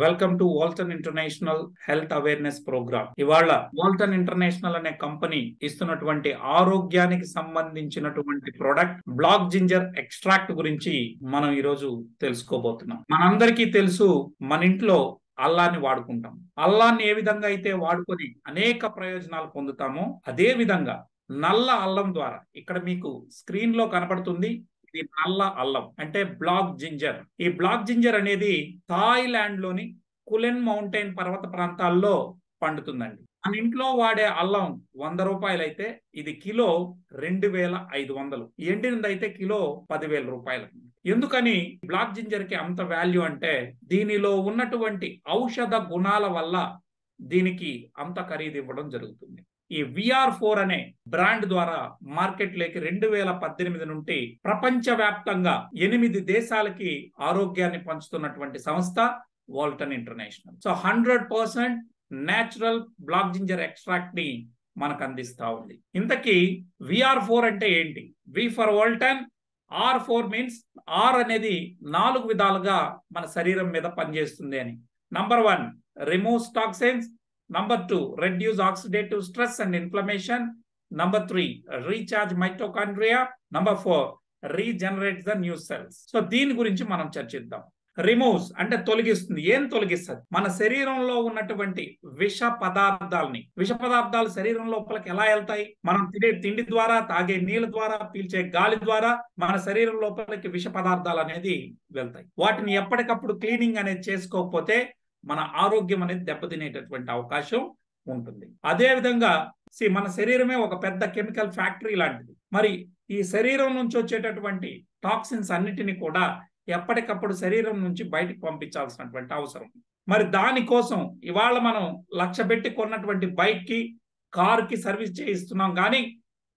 Welcome to Walton international health awareness program. ఇవాళ Walton international అనే company ఇస్తున్నటువంటి ఆరోగ్యానికి సంబంధించినటువంటి ప్రొడక్ట్ బ్లాక్ జింజర్ ఎక్స్ట్రాక్ట్ గురించి మనం ఈరోజు తెలుసుకోబోతున్నాం. మనందరికీ తెలుసు, మన ఇంట్లో అల్లాన్ని వాడుకుంటాం. అల్లాన్ని ఏ విధంగా అయితే వాడుకొని అనేక ప్రయోజనాలు పొందుతామో అదే విధంగా నల్ల అల్లం ద్వారా, ఇక్కడ మీకు స్క్రీన్ లో కనపడుతుంది, ఇది నల్ల అల్లం అంటే బ్లాక్ జింజర్. ఈ బ్లాక్ జింజర్ అనేది థాయిలాండ్ లోని కులెన్ మౌంటైన్ పర్వత ప్రాంతాల్లో పండుతుందండి. మన ఇంట్లో వాడే అల్లం 100 రూపాయలు అయితే ఇది కిలో 2500. ఎండినదైతే కిలో 10,000 రూపాయలు. ఎందుకని బ్లాక్ జింజర్ కి అంత వాల్యూ అంటే దీనిలో ఉన్నటువంటి ఔషధ గుణాల వల్ల దీనికి అంత ఖరీదు ఇవ్వడం జరుగుతుంది. ఈ VR4 అనే బ్రాండ్ ద్వారా మార్కెట్ లోకి 2018 నుండి ప్రపంచవ్యాప్తంగా 8 దేశాలకి ఆరోగ్యాన్ని పంచుతున్నటువంటి సంస్థ Walton international. So 100% natural black ginger extract ని మనకు అందిస్తా ఉంది. ఇంతకీ VR4 అంటే ఏంటి? V for Walton, R4 means, R అనేది 4 విధాలుగా మన శరీరం మీద పనిచేస్తుంది అని. Number 1, removes toxins. Number 2, reduce oxidative stress and inflammation. Number 3, recharge mitochondria. Number 4, regenerates the new cells. So దీని గురించి మనం చర్చిద్దాం. రిమూవ్స్ అంటే తొలగిస్తుంది. ఏం తొలగిస్తుంది? మన శరీరంలో ఉన్నటువంటి విష పదార్థాలు శరీరం లోపలికి ఎలా వెళ్తాయి? మనం తినే తిండి ద్వారా, తాగే నీళ్ళ ద్వారా, పీల్చే గాలి ద్వారా మన శరీరం లోపలికి విష పదార్థాలు అనేది వెళ్తాయి. వాటిని ఎప్పటికప్పుడు క్లీనింగ్ అనేది చేసుకోకపోతే మన ఆరోగ్యం అనేది దెబ్బతినేటటువంటి అవకాశం ఉంటుంది. అదే విధంగా మన శరీరమే ఒక పెద్ద కెమికల్ ఫ్యాక్టరీ లాంటిది. మరి ఈ శరీరం నుంచి వచ్చేటటువంటి టాక్సిన్స్ అన్నిటిని కూడా ఎప్పటికప్పుడు శరీరం నుంచి బయటకు పంపించాల్సినటువంటి అవసరం. మరి దానికోసం ఇవాళ మనం 1,00,000 పెట్టి కొన్నటువంటి బైక్ కి, కార్ కి సర్వీస్ చేయిస్తున్నాం, కానీ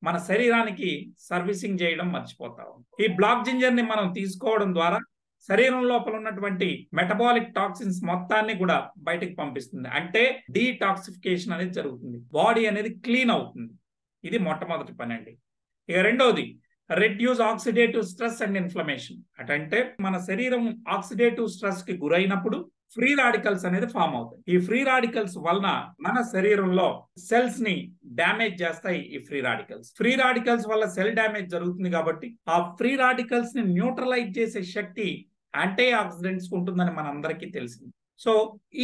మన శరీరానికి సర్వీసింగ్ చేయడం మర్చిపోతాం. ఈ బ్లాక్ జింజర్ ని మనం తీసుకోవడం ద్వారా శరీరం లోపల ఉన్నటువంటి మెటబాలిక్ టాక్సిన్స్ మొత్తాన్ని కూడా బయటకు పంపిస్తుంది. అంటే డీటాక్సిఫికేషన్ అనేది జరుగుతుంది. బాడీ అనేది క్లీన్ అవుతుంది. ఇది మొట్టమొదటి పని అండి. ఇక రెండవది, reduce oxidative stress and inflammation. అంటే మన శరీరం ఆక్సిడేటివ్ స్ట్రెస్ కి గురైనప్పుడు ఫ్రీ రాడికల్స్ అనేది ఫామ్ అవుతాయి. ఈ ఫ్రీ రాడికల్స్ వలన మన శరీరంలో సెల్స్ ని డ్యామేజ్ చేస్తాయి. ఈ ఫ్రీ రాడికల్స్ వల్ల సెల్ డ్యామేజ్ జరుగుతుంది. కాబట్టి ఆ ఫ్రీ రాడికల్స్ ని న్యూట్రలైజ్ చేసే శక్తి యాంటీ ఆక్సిడెంట్స్ ఉంటుందని మనందరికీ తెలిసింది. సో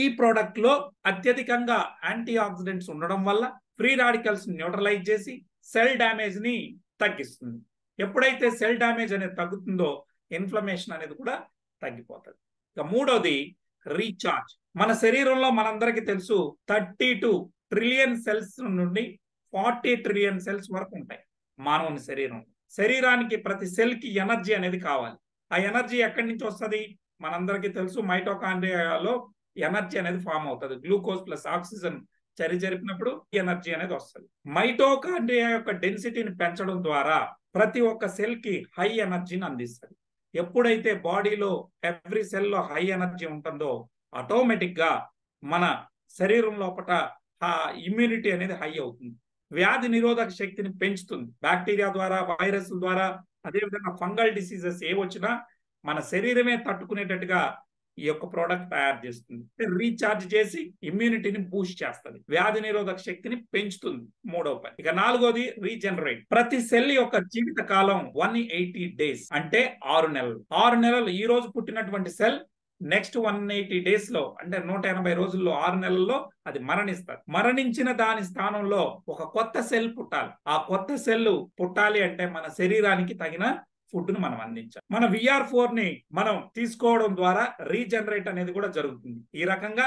ఈ ప్రోడక్ట్ లో అత్యధికంగా యాంటీ ఆక్సిడెంట్స్ ఉండడం వల్ల ఫ్రీ రాడికల్స్ న్యూట్రలైజ్ చేసి సెల్ డ్యామేజ్ ని తగ్గిస్తుంది. ఎప్పుడైతే సెల్ డ్యామేజ్ అనేది తగ్గుతుందో ఇన్ఫ్లమేషన్ అనేది కూడా తగ్గిపోతుంది. ఇక మూడోది, రీఛార్జ్. మన శరీరంలో మనందరికీ తెలుసు 32 ట్రిలియన్ సెల్స్ నుండి 40 ట్రిలియన్ సెల్స్ వరకు ఉంటాయి మానవుని శరీరానికి ప్రతి సెల్ కి ఎనర్జీ అనేది కావాలి. ఆ ఎనర్జీ ఎక్కడి నుంచి వస్తుంది? మనందరికీ తెలుసు, మైటోకాండ్రియాలో ఎనర్జీ అనేది ఫామ్ అవుతుంది. గ్లూకోజ్ ప్లస్ ఆక్సిజన్ జరిపినప్పుడు ఎనర్జీ అనేది వస్తుంది. మైటోకాండ్రియా యొక్క డెన్సిటీని పెంచడం ద్వారా ప్రతి ఒక్క సెల్ కి హై ఎనర్జీని అందిస్తుంది. ఎప్పుడైతే బాడీలో ఎవ్రీ సెల్ లో హై ఎనర్జీ ఉంటుందో ఆటోమేటిక్ గా మన శరీరం లోపల ఇమ్యూనిటీ అనేది హై అవుతుంది. వ్యాధి నిరోధక శక్తిని పెంచుతుంది. బ్యాక్టీరియా ద్వారా, వైరస్ ద్వారా, అదేవిధంగా ఫంగల్ డిసీజెస్ ఏ వచ్చినా మన శరీరమే తట్టుకునేటట్టుగా ఈ యొక్క ప్రోడక్ట్ తయారు చేస్తుంది. రీఛార్జ్ చేసి ఇమ్యూనిటీని బూస్ట్ చేస్తుంది, వ్యాధి నిరోధక శక్తిని పెంచుతుంది. మూడవ పని. ఇక నాలుగోది, రీజనరేట్. ప్రతి సెల్ యొక్క జీవిత కాలం 180 డేస్ అంటే 6 నెలలు. 6 నెలలు ఈ రోజు పుట్టినటువంటి సెల్ నెక్స్ట్ 180 డేస్ లో అంటే 180 రోజుల్లో 6 నెలల్లో అది మరణిస్తారు. మరణించిన దాని స్థానంలో ఒక కొత్త సెల్ పుట్టాలి. ఆ కొత్త సెల్ పుట్టాలి అంటే మన శరీరానికి తగిన ఫుడ్ ను మనం అందించాలి. మన VR4 ని మనం తీసుకోవడం ద్వారా రీజనరేట్ అనేది కూడా జరుగుతుంది. ఈ రకంగా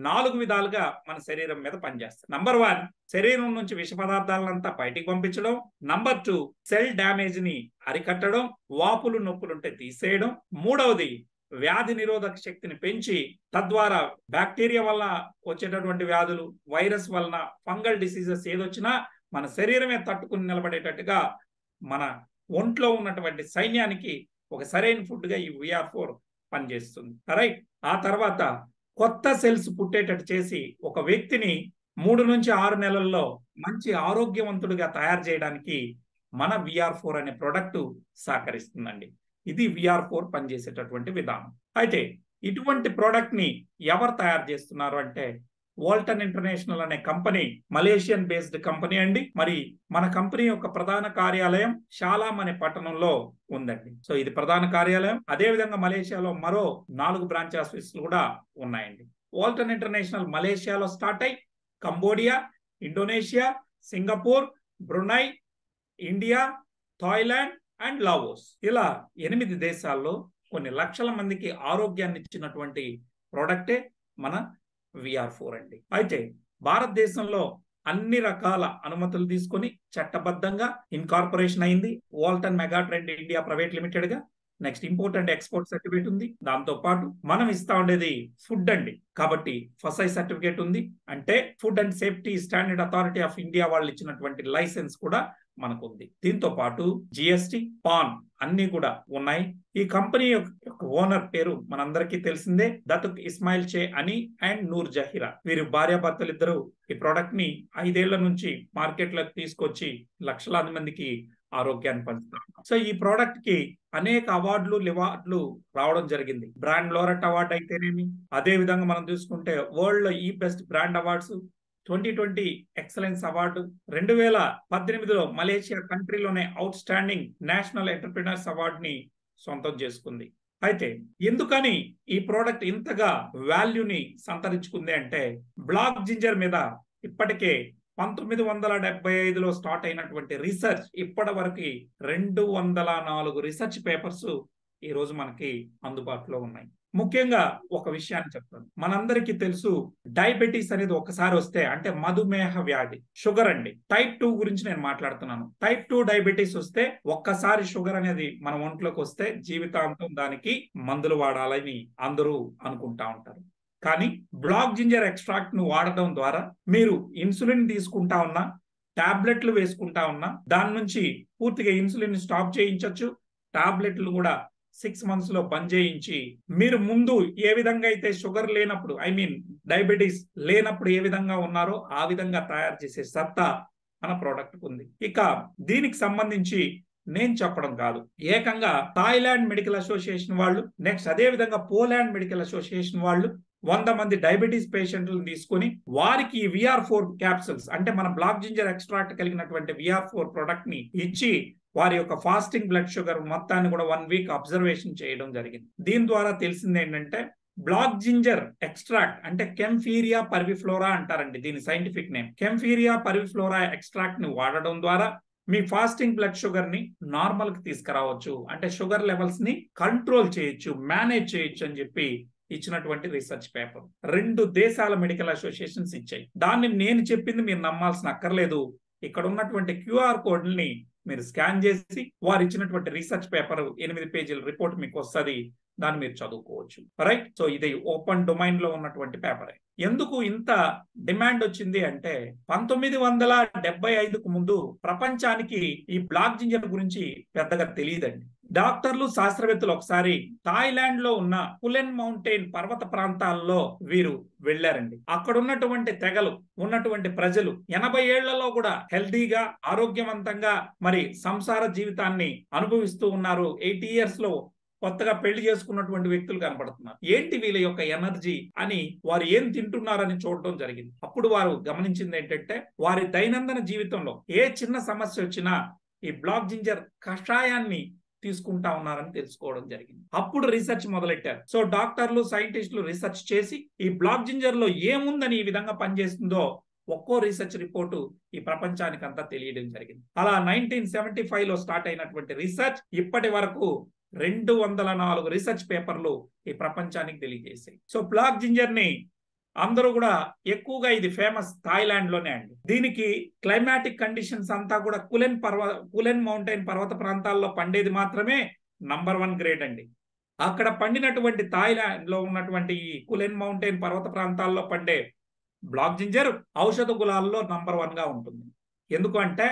4 విధాలుగా మన శరీరం మీద పనిచేస్తుంది. నంబర్ 1, శరీరం నుంచి విష పదార్థాలంతా బయటికి పంపించడం. నంబర్ 2, సెల్ డ్యామేజ్ ని అరికట్టడం, వాపులు నొప్పులుంటే తీసేయడం. మూడవది, వ్యాధి నిరోధక శక్తిని పెంచి తద్వారా బ్యాక్టీరియా వల్ల వచ్చేటటువంటి వ్యాధులు, వైరస్ వలన, ఫంగల్ డిసీజెస్ ఏదొచ్చినా మన శరీరమే తట్టుకుని నిలబడేటట్టుగా మన ఒంట్లో ఉన్నటువంటి సైన్యానికి ఒక సరైన ఫుడ్ గా ఈ VR4 పనిచేస్తుంది. రైట్. ఆ తర్వాత కొత్త సెల్స్ పుట్టేటట్టు చేసి ఒక వ్యక్తిని 3 నుంచి 6 నెలల్లో మంచి ఆరోగ్యవంతుడిగా తయారు చేయడానికి మన VR4 అనే ప్రోడక్ట్ సహకరిస్తుందండి. ఇది VR4 పనిచేసేటటువంటి విధానం. అయితే ఇటువంటి ప్రోడక్ట్ ని ఎవరు తయారు చేస్తున్నారు అంటే వోల్టన్ ఇంటర్నేషనల్ అనే కంపెనీ మలేషియన్ బేస్డ్ కంపెనీ అండి. మరి మన కంపెనీ యొక్క ప్రధాన కార్యాలయం షాలాం అనే పట్టణంలో ఉందండి. సో ఇది ప్రధాన కార్యాలయం. అదే విధంగా మలేషియాలో మరో 4 బ్రాంచ్ ఆఫీసులు కూడా ఉన్నాయండి. వోల్టన్ ఇంటర్నేషనల్ మలేషియాలో స్టార్ట్ అయి Cambodia, Indonesia, Singapore, Brunei, India, Thailand and Laos ఇలా 8 దేశాల్లో కొన్ని లక్షల మందికి ఆరోగ్యాన్ని ఇచ్చినటువంటి ప్రోడక్టే మన VR4 అండి. అయితే భారతదేశంలో అన్ని రకాల అనుమతులు తీసుకొని చట్టబద్ధంగా ఇన్కార్పొరేషన్ అయింది వోల్టన్ మెగాట్రెండ్ ఇండియా ప్రైవేట్ లిమిటెడ్ గా. Next import and export certificate ఉంది. దాంతో పాటు మనం ఇస్తా ఉండేది ఫుడ్ అండి. కాబట్టి ఫసై సర్టిఫికేట్ ఉంది. అంటే food and safety standard authority of India వాళ్ళు ఇచ్చినటువంటి లైసెన్స్ కూడా మనకు ఉంది. దీంతో పాటు జిఎస్టి, పాన్ అన్ని కూడా ఉన్నాయి. ఈ కంపెనీ యొక్క ఓనర్ పేరు మనందరికీ తెలిసిందే, దతుక్ ఇస్మాయిల్ షే అని అండ్ నూర్ జహీరా. వీరు భార్యాభర్తలు ఇద్దరు ఈ ప్రోడక్ట్ ని 5 ఏళ్ల నుంచి మార్కెట్ లోకి తీసుకొచ్చి లక్షలాది మందికి ఆరోగ్యాన్ని పంచుతారు. సో ఈ ప్రోడక్ట్ కి అనేక అవార్డులు రావడం జరిగింది. బ్రాండ్ లోరెట్ అవార్డు అయితేనేమి, అదే విధంగా మనం చూసుకుంటే వరల్డ్ లో ఈ best brand awards, 2020 excellence award, 2018లో మలేషియా కంట్రీలోనే outstanding national entrepreneurs award ని సొంతం చేసుకుంది. అయితే ఎందుకని ఈ ప్రోడక్ట్ ఇంతగా వాల్యూని సంతరించుకుంది అంటే బ్లాక్ జింజర్ మీద ఇప్పటికే 1975లో స్టార్ట్ అయినటువంటి రీసెర్చ్ ఇప్పటి వరకు 204 రీసెర్చ్ పేపర్స్ ఈ రోజు మనకి అందుబాటులో ఉన్నాయి. ముఖ్యంగా ఒక విషయాన్ని చెప్తాను. మనందరికీ తెలుసు డయాబెటీస్ అనేది ఒకసారి వస్తే అంటే మధుమేహ వ్యాధి, షుగర్ అండి. టైప్ 2 గురించి నేను మాట్లాడుతున్నాను. టైప్ 2 డయాబెటీస్ వస్తే ఒక్కసారి షుగర్ అనేది మన ఒంట్లోకి వస్తే జీవితాంతం దానికి మందులు వాడాలని అందరూ అనుకుంటా ఉంటారు. కానీ బ్లాక్ జింజర్ ఎక్స్ట్రాక్ట్ ను వాడటం ద్వారా మీరు ఇన్సులిన్ తీసుకుంటా ఉన్నా, టాబ్లెట్లు వేసుకుంటా ఉన్నా, దాని నుంచి పూర్తిగా ఇన్సులిన్ స్టాప్ చేయించవచ్చు. టాబ్లెట్లు కూడా 6 months లో బంద్ చేయించి మీరు ముందు ఏ విధంగా అయితే షుగర్ లేనప్పుడు డయాబెటీస్ లేనప్పుడు ఏ విధంగా ఉన్నారో ఆ విధంగా తయారు చేసే సత్తా మన ప్రోడక్ట్ ఉంది. ఇక దీనికి సంబంధించి నేను చెప్పడం కాదు, ఏకంగా థాయిలాండ్ మెడికల్ అసోసియేషన్ వాళ్ళు, నెక్స్ట్ అదే విధంగా పోలాండ్ మెడికల్ అసోసియేషన్ వాళ్ళు 100 మంది డయాబెటీస్ పేషెంట్లను తీసుకుని వారికి VR4 క్యాప్సూల్స్ అంటే మన బ్లాక్ జింజర్ ఎక్స్ట్రాక్ట్ కలిగినటువంటి VR4 ప్రోడక్ట్ ని ఇచ్చి వారి యొక్క ఫాస్టింగ్ బ్లడ్ షుగర్ మొత్తాన్ని కూడా 1 week అబ్జర్వేషన్ చేయడం జరిగింది. దీని ద్వారా తెలిసింది ఏంటంటే బ్లాక్ జింజర్ ఎక్స్ట్రాక్ట్ అంటే కెంఫీరియా పర్విఫ్లోరా అంటారండి దీని సైంటిఫిక్ నేమ్. కెంఫీరియా పర్విఫ్లోరా ఎక్స్ట్రాక్ట్ ని వాడడం ద్వారా మీ ఫాస్టింగ్ బ్లడ్ షుగర్ ని నార్మల్ కి తీసుకురావచ్చు, అంటే షుగర్ లెవెల్స్ ని కంట్రోల్ చేయొచ్చు, మేనేజ్ చేయొచ్చు అని చెప్పి ఇచ్చినటువంటి రీసెర్చ్ పేపర్ 2 దేశాల మెడికల్ అసోసియేషన్స్ ఇచ్చాయి. దాన్ని నేను చెప్పింది మీరు నమ్మాల్సిన అక్కర్లేదు. ఇక్కడ ఉన్నటువంటి QR కోడ్ని మీరు స్కాన్ చేసి వారు ఇచ్చినటువంటి రీసెర్చ్ పేపర్ 8 పేజీల రిపోర్ట్ మీకు వస్తుంది, దాన్ని మీరు చదువుకోవచ్చు. రైట్. సో ఇది ఓపెన్ డొమైన్ లో ఉన్నటువంటి పేపర్. ఎందుకు ఇంత డిమాండ్ వచ్చింది అంటే 1975కు ముందు ప్రపంచానికి ఈ బ్లాక్ జింజర్ గురించి పెద్దగా తెలియదండి. డాక్టర్లు, శాస్త్రవేత్తలు ఒకసారి థాయిలాండ్ లో ఉన్న కులెన్ మౌంటైన్ పర్వత ప్రాంతాల్లో వీరు వెళ్లారండి. అక్కడ ఉన్నటువంటి తెగలు ఉన్నటువంటి ప్రజలు 80 ఏళ్లలో కూడా హెల్దీగా ఆరోగ్యవంతంగా మరి సంసార జీవితాన్ని అనుభవిస్తూ ఉన్నారు. 80 years లో కొత్తగా పెళ్లి చేసుకున్నటువంటి వ్యక్తులు కనపడుతున్నారు. ఏంటి వీళ్ళ యొక్క ఎనర్జీ అని వారు ఏం తింటున్నారని చూడటం జరిగింది. అప్పుడు వారు గమనించింది ఏంటంటే వారి దైనందిన జీవితంలో ఏ చిన్న సమస్య వచ్చినా ఈ బ్లాక్ జింజర్ కషాయాన్ని తీసుకుంటా ఉన్నారని తెలుసుకోవడం జరిగింది. అప్పుడు రీసెర్చ్ మొదలెట్టారు. సో డాక్టర్లు, సైంటిస్టులు రీసెర్చ్ చేసి ఈ బ్లాక్ జింజర్ లో ఏముందని ఈ విధంగా పనిచేస్తుందో ఒక్కో రీసెర్చ్ రిపోర్టు ఈ ప్రపంచానికి అంతా తెలియడం జరిగింది. అలా 1975లో స్టార్ట్ అయినటువంటి రీసెర్చ్ ఇప్పటి వరకు 204 రీసెర్చ్ పేపర్లు ఈ ప్రపంచానికి తెలియజేశాయి. సో బ్లాక్ జింజర్ ని అందరూ కూడా ఎక్కువగా ఇది ఫేమస్ థాయిలాండ్ లోనే అండి. దీనికి క్లైమాటిక్ కండిషన్స్ అంతా కూడా కులెన్ మౌంటైన్ పర్వత ప్రాంతాల్లో పండేది మాత్రమే నంబర్ 1 గ్రేడ్ అండి. అక్కడ పండినటువంటి థాయిలాండ్ లో ఉన్నటువంటి ఈ కులెన్ మౌంటైన్ పర్వత ప్రాంతాల్లో పండే బ్లాక్ జింజర్ ఔషధ గులాల్లో నంబర్ 1 గా ఉంటుంది. ఎందుకు అంటే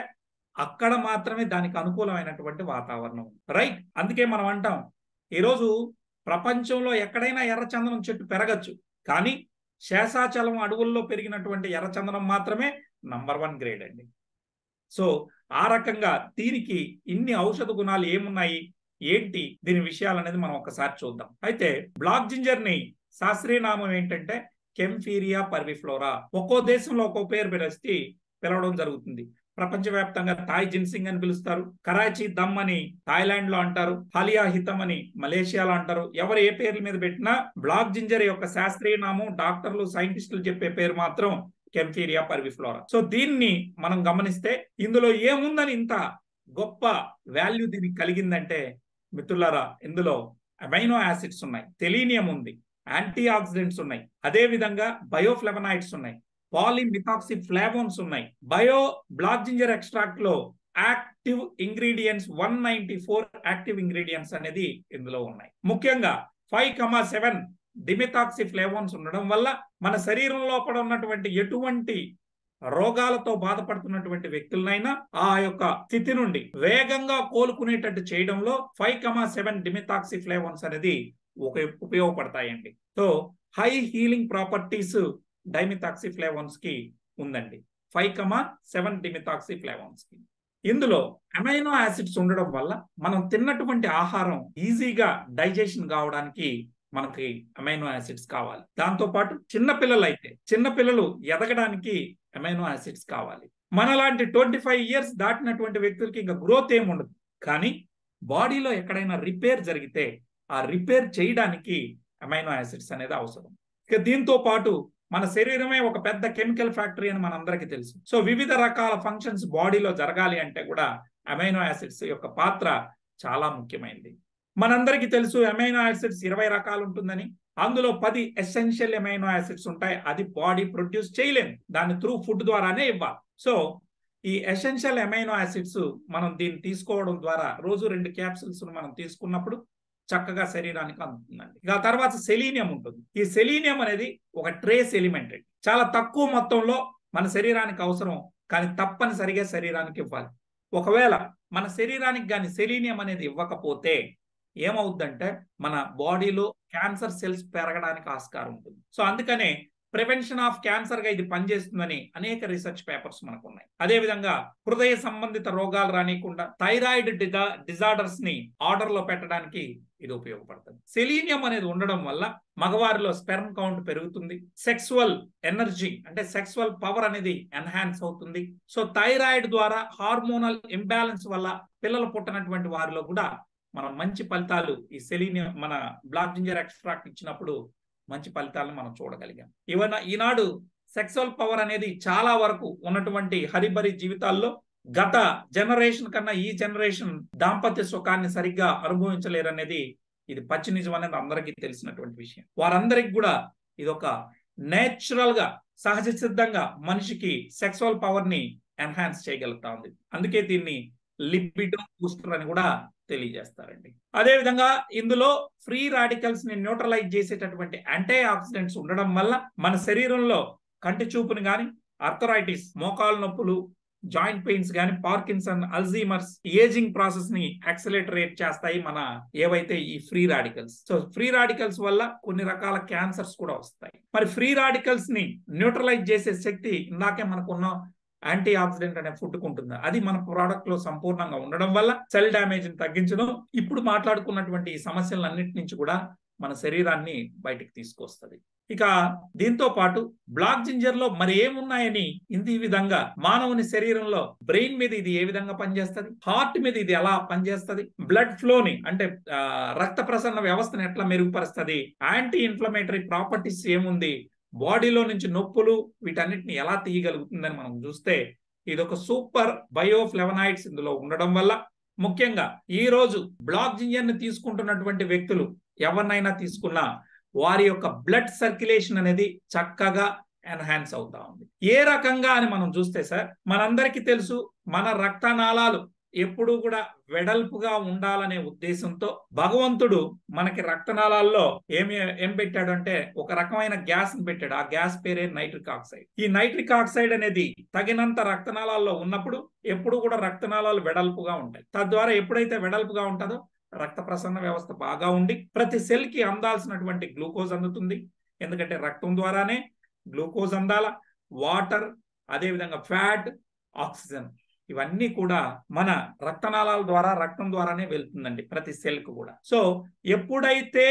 అక్కడ మాత్రమే దానికి అనుకూలమైనటువంటి వాతావరణం. రైట్. అందుకే మనం అంటాం ఈరోజు ప్రపంచంలో ఎక్కడైనా ఎర్రచందనం చెట్టు పెరగచ్చు, కానీ శేషాచలం అడవుల్లో పెరిగినటువంటి ఎర్రచందనం మాత్రమే నంబర్ 1 గ్రేడ్ అండి. సో ఆ రకంగా దీనికి ఇన్ని ఔషధ గుణాలు ఏమున్నాయి, ఏంటి దీని విషయాలు అనేది మనం ఒకసారి చూద్దాం. అయితే బ్లాక్ జింజర్ ని శాస్త్రీయ నామం ఏంటంటే కెంఫీరియా పర్విఫ్లోరా. ఒక్కో దేశంలో ఒక్కో పేరు పిలిచి పిలవడం జరుగుతుంది. ప్రపంచవ్యాప్తంగా థాయ్ జిన్సింగ్ అని పిలుస్తారు, కరాచీ దమ్ అని థాయిలాండ్ లో అంటారు, హాలియా హితం అని మలేషియాలో అంటారు. ఎవరు ఏ పేర్ల మీద పెట్టినా బ్లాక్ జింజర్ యొక్క శాస్త్రీయ నామం డాక్టర్లు సైంటిస్టులు చెప్పే పేరు మాత్రం కెంఫీరియా పర్విఫ్లోరా. సో దీన్ని మనం గమనిస్తే ఇందులో ఏముందని ఇంత గొప్ప వాల్యూ దీనికి కలిగిందంటే మిత్రులారా, ఇందులో అమైనో యాసిడ్స్ ఉన్నాయి, సెలీనియం ఉంది, యాంటీ ఆక్సిడెంట్స్ ఉన్నాయి, అదే విధంగా బయోఫ్లెవనాయిడ్స్ ఉన్నాయి, పాలిమిథాక్సి ఫ్లావోన్స్ ఉన్నాయి. బ్లాక్ జింజర్ ఎక్స్ట్రాక్ట్ లో యాక్టివ్ ఇంగ్రీడియంట్స్ 194 యాక్టివ్ ఇంగ్రీడియంట్స్ అనేది ఇందులో ఉన్నాయి. ముఖ్యంగా 5,7 డిమిథాక్సి ఫ్లావోన్స్ ఉండడం వల్ల మన శరీరం లోపల ఉన్నటువంటి ఎటువంటి రోగాలతో బాధపడుతున్నటువంటి వ్యక్తులనైనా ఆ యొక్క స్థితి నుండి వేగంగా కోలుకునేటట్టు చేయడంలో 5,7 డిమిథాక్సి ఫ్లావోన్స్ అనేది ఉపయోగపడతాయండి. సో హై హీలింగ్ ప్రాపర్టీస్ డైమిథాక్సి ఫ్లావోన్స్ కి ఉందండి, 5,7 డిమిథాక్సి ఫ్లావోన్స్ కి. ఇందులో అమైనో యాసిడ్స్ ఉండడం వల్ల మనం తిన్నటువంటి ఆహారం ఈజీగా డైజెషన్ కావడానికి మనకి అమైనో యాసిడ్స్ కావాలి. దాంతో పాటు చిన్నపిల్లలు ఎదగడానికి అమైనో యాసిడ్స్ కావాలి. మనలాంటి 25 ఇయర్స్ దాటినటువంటి వ్యక్తులకి ఇంకా గ్రోత్ ఏమి ఉండదు, కానీ బాడీలో ఎక్కడైనా రిపేర్ జరిగితే ఆ రిపేర్ చేయడానికి అమైనో యాసిడ్స్ అనేది అవసరం. ఇక దీంతో పాటు మన శరీరమే ఒక పెద్ద కెమికల్ ఫ్యాక్టరీ అని మనందరికీ తెలుసు. సో వివిధ రకాల ఫంక్షన్స్ బాడీలో జరగాలి అంటే కూడా అమైనో యాసిడ్స్ యొక్క పాత్ర చాలా ముఖ్యమైనది. మనందరికీ తెలుసు అమైనో యాసిడ్స్ 20 రకాలు ఉంటుందని. అందులో 10 ఎసెన్షియల్ అమైనో యాసిడ్స్ ఉంటాయి. అది బాడీ ప్రొడ్యూస్ చేయలేము, దాన్ని త్రూ ఫుడ్ ద్వారానే ఇవ్వాలి. సో ఈ ఎసెన్షియల్ అమైనో యాసిడ్స్ మనం దీన్ని తీసుకోవడం ద్వారా రోజు 2 క్యాప్సూల్స్ మనం తీసుకున్నప్పుడు చక్కగా శరీరానికి అందుతుందండి. ఇక తర్వాత సెలీనియం ఉంటుంది. ఈ సెలీనియం అనేది ఒక ట్రేస్ ఎలిమెంట్, చాలా తక్కువ మొత్తంలో మన శరీరానికి అవసరం, కానీ తప్పనిసరిగా శరీరానికి ఇవ్వాలి. ఒకవేళ మన శరీరానికి కానీ సెలీనియం అనేది ఇవ్వకపోతే ఏమవుద్దంటే మన బాడీలో క్యాన్సర్ సెల్స్ పెరగడానికి ఆస్కారం ఉంటుంది. సో అందుకనే ప్రివెన్షన్ ఆఫ్ క్యాన్సర్ గా ఇది పనిచేస్తుందని అనేక రీసెర్చ్ పేపర్స్ మనకు ఉన్నాయి. అదేవిధంగా హృదయ సంబంధిత రోగాలు రానియకుండా థైరాయిడ్ డిజార్డర్స్ ని ఆర్డర్ లో పెట్టడానికి ఇది ఉపయోగపడుతుంది. సెలీనియం అనేది ఉండడం వల్ల మగవారిలో స్పెర్మ్ కౌంట్ పెరుగుతుంది, సెక్సువల్ ఎనర్జీ అంటే సెక్సువల్ పవర్ అనేది ఎన్హాన్స్ అవుతుంది. సో థైరాయిడ్ ద్వారా హార్మోనల్ ఇంబ్యాలెన్స్ వల్ల పిల్లలు పుట్టినటువంటి వారిలో కూడా మనం మంచి ఫలితాలు ఈ సెలీనియం మన బ్లాక్ జింజర్ ఎక్స్ట్రాక్ట్ ఇచ్చినప్పుడు మంచి ఫలితాలను మనం చూడగలిగాం. ఈనాడు సెక్సువల్ పవర్ అనేది చాలా వరకు ఉన్నటువంటి హరిబరి జీవితాల్లో గత జనరేషన్ కన్నా ఈ జనరేషన్ దాంపత్య సుఖాన్ని సరిగ్గా అనుభవించలేరనేది ఇది పచ్చి నిజం అనేది అందరికీ తెలిసినటువంటి విషయం. వారందరికి కూడా ఇది ఒక నేచురల్ గా సహజ సిద్ధంగా మనిషికి సెక్సువల్ పవర్ ని ఎన్హాన్స్ చేయగలుగుతా ఉంది. అందుకే దీన్ని లిపిడో బూస్టర్ అని కూడా తెలియజేస్తారండి. అదేవిధంగా ఇందులో ఫ్రీ రాడికల్స్ ని న్యూట్రలైజ్ చేసేటటువంటి యాంటీ ఆక్సిడెంట్స్ ఉండడం వల్ల మన శరీరంలో కంటి చూపుని కానీ, ఆర్థరైటిస్ మోకాలు నొప్పులు, జాయింట్ పెయిన్స్ కానీ, పార్కిన్సన్, అల్జీమర్స్, ఏజింగ్ ప్రాసెస్ ని యాక్సిలరేట్ చేస్తాయి మన ఏవైతే ఈ free radicals. So free radicals వల్ల కొన్ని రకాల క్యాన్సర్స్ కూడా వస్తాయి. మరి ఫ్రీ రాడికల్స్ ని న్యూట్రలైజ్ చేసే శక్తి ఇందాకే మనకున్న యాంటీ ఆక్సిడెంట్ అనే ఫుడ్ ఉంటుంది. అది మన ప్రోడక్ట్ లో సంపూర్ణంగా ఉండడం వల్ల సెల్ డ్యామేజ్ ని తగ్గించడం, ఇప్పుడు మాట్లాడుకున్నటువంటి ఈ సమస్యలన్నిటి నుంచి కూడా మన శరీరాన్ని బయటికి తీసుకొస్తుంది. ఇక దీంతో పాటు బ్లాక్ జింజర్ లో మరి ఏమున్నాయని ఈ విధంగా మానవుని శరీరంలో బ్రెయిన్ మీద ఇది ఏ విధంగా పనిచేస్తుంది, హార్ట్ మీద ఇది ఎలా పనిచేస్తుంది, బ్లడ్ ఫ్లోని అంటే రక్త ప్రసరణ వ్యవస్థను ఎట్లా మెరుగుపరుస్తుంది, యాంటీ ఇన్ఫ్లమేటరీ ప్రాపర్టీస్ ఏముంది, బాడీలో నుంచి నొప్పులు వీటన్నిటిని ఎలా తీయగలుగుతుందని మనం చూస్తే ఇది ఒక సూపర్ బయోఫ్లెవనాయిడ్స్ ఇందులో ఉండడం వల్ల, ముఖ్యంగా ఈ రోజు బ్లాక్ జింజర్ ని తీసుకుంటున్నటువంటి వ్యక్తులు ఎవరినైనా తీసుకున్నా వారి యొక్క బ్లడ్ సర్క్యులేషన్ అనేది చక్కగా ఎన్హాన్స్ అవుతా ఉంది. ఏ రకంగా అని మనం చూస్తే సార్, మనందరికీ తెలుసు మన రక్తనాళాలు ఎప్పుడు కూడా వెడల్పుగా ఉండాలనే ఉద్దేశంతో భగవంతుడు మనకి రక్తనాళాల్లో ఏం పెట్టాడు అంటే ఒక రకమైన గ్యాస్ ని పెట్టాడు. ఆ గ్యాస్ పేరే నైట్రిక్ ఆక్సైడ్. ఈ నైట్రిక్ ఆక్సైడ్ అనేది తగినంత రక్తనాళాల్లో ఉన్నప్పుడు ఎప్పుడు కూడా రక్తనాళాలు వెడల్పుగా ఉంటాయి. తద్వారా ఎప్పుడైతే వెడల్పుగా ఉంటుందో రక్త ప్రసరణ వ్యవస్థ బాగా ఉండి ప్రతి సెల్ కి అందాల్సినటువంటి గ్లూకోజ్ అందుతుంది. ఎందుకంటే రక్తం ద్వారానే గ్లూకోజ్ అందాల, వాటర్, అదేవిధంగా ఫ్యాట్, ఆక్సిజన్ ఇవన్నీ కూడా మన రక్తనాళాల ద్వారా, రక్తం ద్వారానే వెళ్తుందండి ప్రతి సెల్ కు కూడా. సో ఎప్పుడైతే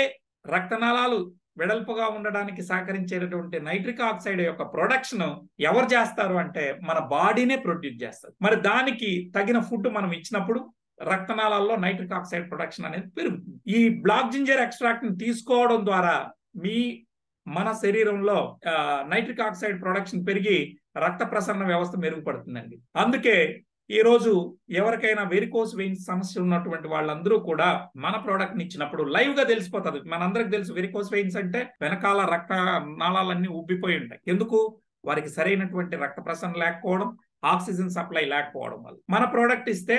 రక్తనాళాలు వెడల్పుగా ఉండడానికి సహకరించేటటువంటి నైట్రిక్ ఆక్సైడ్ యొక్క ప్రొడక్షన్ ఎవరు చేస్తారు అంటే మన బాడీనే ప్రొడ్యూస్ చేస్తారు. మరి దానికి తగిన ఫుడ్ మనం ఇచ్చినప్పుడు రక్తనాళాల్లో నైట్రిక్ ఆక్సైడ్ ప్రొడక్షన్ అనేది పెరుగుతుంది. ఈ బ్లాక్ జింజర్ ఎక్స్ట్రాక్ట్ ని తీసుకోవడం ద్వారా మన శరీరంలో నైట్రిక్ ఆక్సైడ్ ప్రొడక్షన్ పెరిగి రక్త ప్రసరణ వ్యవస్థ మెరుగుపడుతుందండి. అందుకే ఈ రోజు ఎవరికైనా వెరికోస్ వెయిన్స్ సమస్య ఉన్నటువంటి వాళ్ళందరూ కూడా మన ప్రోడక్ట్ ని ఇచ్చినప్పుడు లైవ్ గా తెలిసిపోతుంది. మనందరికి తెలుసు వెరికోస్ వెయిన్స్ అంటే వెనకాల రక్త నాళాలన్నీ ఉబ్బిపోయి ఉంటాయి. ఎందుకు? వారికి సరైనటువంటి రక్త ప్రసరణ లేకపోవడం, ఆక్సిజన్ సప్లై లేకపోవడం వల్ల. మన ప్రోడక్ట్ ఇస్తే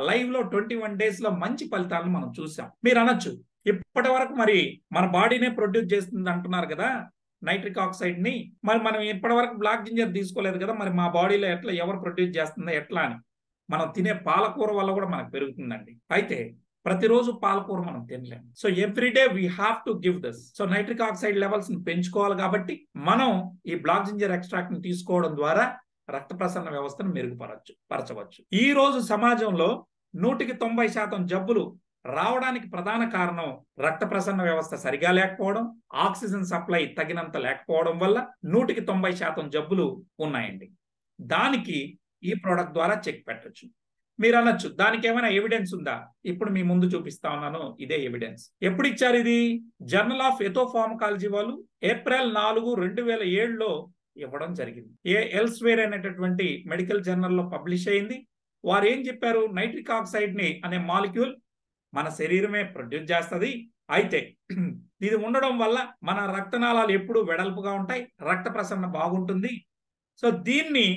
లైవ్ లో 21 days లో మంచి ఫలితాలను మనం చూసాం. మీరు అనొచ్చు, ఇప్పటి వరకు మరి మన బాడీనే ప్రొడ్యూస్ చేస్తుంది అంటున్నారు కదా నైట్రిక్ ఆక్సైడ్ ని, మరి మనం ఇప్పటి వరకు బ్లాక్ జింజర్ తీసుకోలేదు కదా, మరి మా బాడీలో ఎట్లా ఎవరు ప్రొడ్యూస్ చేస్తుందో ఎట్లా అని. మనం తినే పాలకూర వల్ల కూడా మనకు పెరుగుతుందండి. అయితే ప్రతిరోజు పాలకూర మనం తినలేము. So everyday we have to give this. So nitric oxide levels ని పెంచుకోవాలి కాబట్టి మనం ఈ బ్లాక్ జింజర్ ఎక్స్ట్రాక్ట్ ని తీసుకోవడం ద్వారా రక్త ప్రసరణ వ్యవస్థను మెరుగుపరచవచ్చు. ఈ రోజు సమాజంలో 190% జబ్బులు రావడానికి ప్రధాన కారణం రక్త ప్రసరణ వ్యవస్థ సరిగా లేకపోవడం, ఆక్సిజన్ సప్లై తగినంత లేకపోవడం వల్ల 190% జబ్బులు ఉన్నాయండి. దానికి ఈ ప్రోడక్ట్ ద్వారా చెక్ పెట్టచ్చు. మీరు అనొచ్చు, దానికి ఏమైనా ఎవిడెన్స్ ఉందా? ఇప్పుడు మీ ముందు చూపిస్తా ఉన్నాను, ఇదే ఎవిడెన్స్. ఎప్పుడు ఇచ్చారు ఇది? జర్నల్ ఆఫ్ ఎథోఫార్మకాలజీ వాళ్ళు April 4, 2007లో ఇవ్వడం జరిగింది. ఎల్స్వేర్ అనేటటువంటి మెడికల్ జర్నల్లో పబ్లిష్ అయింది. వారు ఏం చెప్పారు? నైట్రిక్ ఆక్సైడ్ ని అనే మాలిక్యూల్ మన శరీరమే ప్రొడ్యూస్ చేస్తుంది. అయితే ఇది ఉండడం వల్ల మన రక్తనాళాలు ఎప్పుడు వెడల్పుగా ఉంటాయి, రక్త ప్రసరణ బాగుంటుంది. సో దీన్ని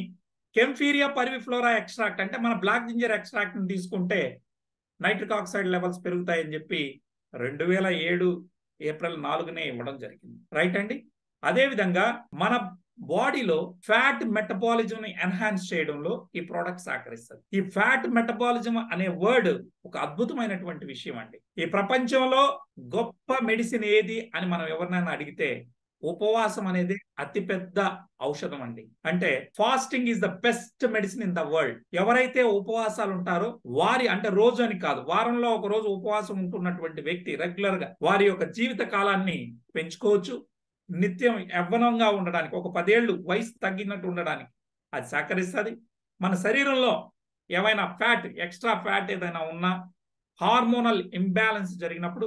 కెంఫీరియా పర్విఫ్లోరా ఎక్స్ట్రాక్ట్ అంటే మన బ్లాక్ జింజర్ ఎక్స్ట్రాక్ట్ ని తీసుకుంటే నైట్రిక్ ఆక్సైడ్ లెవెల్స్ పెరుగుతాయని చెప్పి 2007 April 4 ఇవ్వడం జరిగింది. రైట్ అండి. అదేవిధంగా మన బాడీలో ఫ్యాట్ మెటబాలిజం ని ఎన్హాన్స్ చేయడంలో ఈ ప్రోడక్ట్ సహకరిస్తుంది. ఈ ఫ్యాట్ మెటబాలిజం అనే వర్డ్ ఒక అద్భుతమైనటువంటి విషయం అండి. ఈ ప్రపంచంలో గొప్ప మెడిసిన్ ఏది అని మనం ఎవరినైనా అడిగితే ఉపవాసం అనేది అతిపెద్ద ఔషధం అండి. అంటే fasting is the best medicine in the world. ఎవరైతే ఉపవాసాలు ఉంటారో వారి, అంటే రోజు అని కాదు, వారంలో ఒక రోజు ఉపవాసం ఉంటున్నటువంటి వ్యక్తి రెగ్యులర్ గా వారి యొక్క జీవిత కాలాన్ని పెంచుకోవచ్చు. నిత్యం యవ్వనంగా ఉండడానికి, ఒక 10 ఏళ్ళు వయసు తగ్గినట్టు ఉండడానికి అది సహకరిస్తుంది. మన శరీరంలో ఏమైనా ఫ్యాట్, ఎక్స్ట్రా ఫ్యాట్ ఏదైనా ఉన్నా, హార్మోనల్ ఇంబ్యాలెన్స్ జరిగినప్పుడు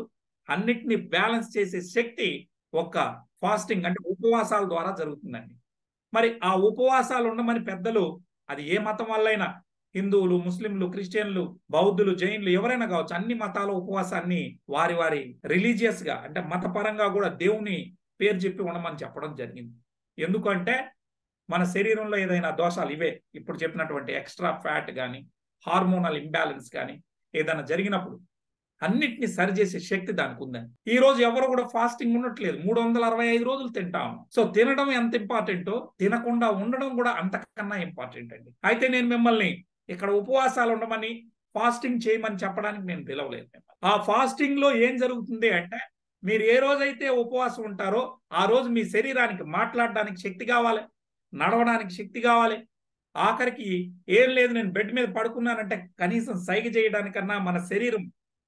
అన్నిటిని బ్యాలెన్స్ చేసే శక్తి ఒక ఫాస్టింగ్ అంటే ఉపవాసాల ద్వారా జరుగుతుందండి. మరి ఆ ఉపవాసాలు ఉండమని పెద్దలు, అది ఏ మతం వల్లైనా, హిందువులు, ముస్లింలు, క్రిస్టియన్లు, బౌద్ధులు, జైన్లు ఎవరైనా కావచ్చు, అన్ని మతాల ఉపవాసాన్ని వారి వారి రిలీజియస్ గా అంటే మతపరంగా కూడా దేవుని పేరు చెప్పి ఉండమని చెప్పడం జరిగింది. ఎందుకంటే మన శరీరంలో ఏదైనా దోషాలు, ఇవే ఇప్పుడు చెప్పినటువంటి ఎక్స్ట్రా ఫ్యాట్ కానీ, హార్మోనల్ ఇంబ్యాలెన్స్ కానీ ఏదైనా జరిగినప్పుడు అన్నిటిని సరిచేసే శక్తి దానికి ఉందని. ఈ రోజు ఎవరు కూడా ఫాస్టింగ్ ఉండట్లేదు. 365 రోజులు తింటాము. సో తినడం ఎంత ఇంపార్టెంటో తినకుండా ఉండడం కూడా అంతకన్నా ఇంపార్టెంట్ అండి. అయితే నేను మిమ్మల్ని ఇక్కడ ఉపవాసాలు ఉండమని, ఫాస్టింగ్ చేయమని చెప్పడానికి నేను పిలవలేదు. ఆ ఫాస్టింగ్ లో ఏం జరుగుతుంది అంటే, మీరు ఏ రోజైతే ఉపవాసం ఉంటారో ఆ రోజు మీ శరీరానికి మాట్లాడడానికి శక్తి కావాలి, నడవడానికి శక్తి కావాలి. ఆఖరికి ఏం లేదు, నేను బెడ్ మీద పడుకున్నానంటే కనీసం సైగ చేయడానికన్నా మన శరీరం